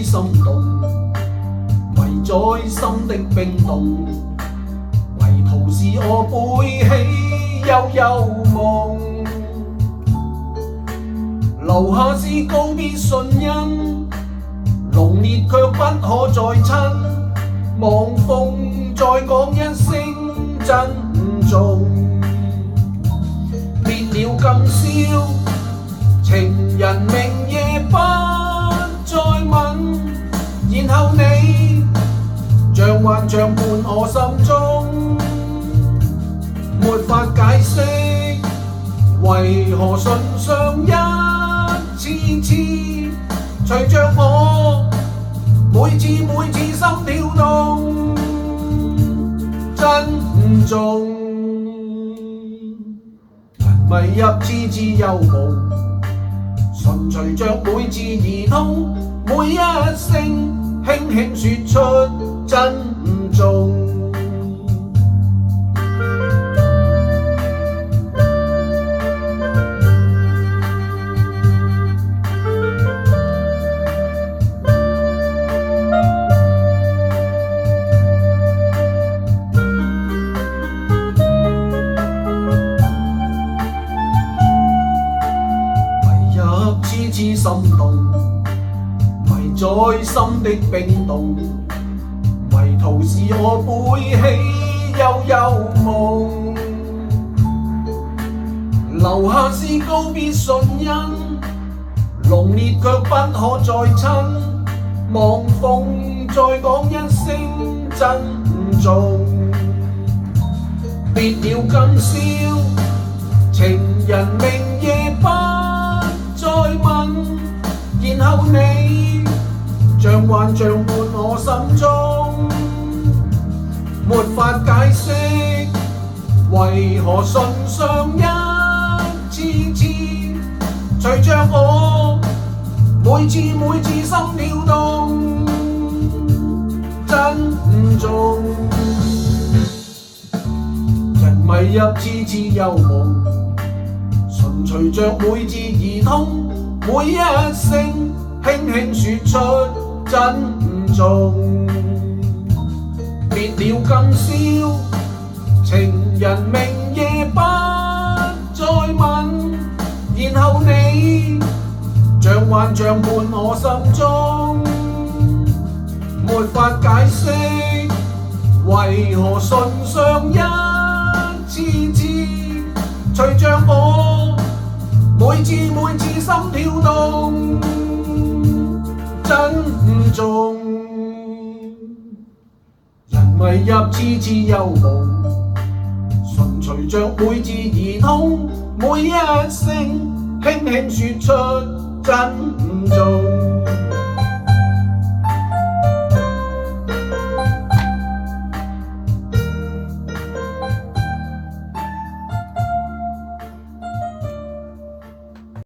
心動，迷在心的冰凍，迷途是我背起悠悠夢，留下是告別唇印，濃烈卻不可再親，望風再講一聲珍重，別了今宵，情人明夜不再問，然後你像幻象伴我心中，沒法解釋為何唇上一次次隨着我每次心跳動，珍重人迷入痴痴幽夢，純隨着每次兒童，每一聲輕輕說出珍重。痴痴心動，迷在心的冰凍，迷途是我背起悠悠夢，留下是告別唇印，濃烈卻不可再親，望風再講一聲珍重，別了今宵，情人明夜不再問，然後你像幻象伴我心中，沒法解釋為何唇上一次次隨着我每次心跳動，珍重人迷入痴痴幽夢，純隨着每次兒童，每一聲輕輕說出珍重，別了今宵，情人明夜不再問，然後你像幻象伴我心中，沒法解釋為何唇上一次次隨着我每次心跳動，珍重人迷入痴痴幽夢，純隨着每次兒童，每一聲輕輕說出珍重。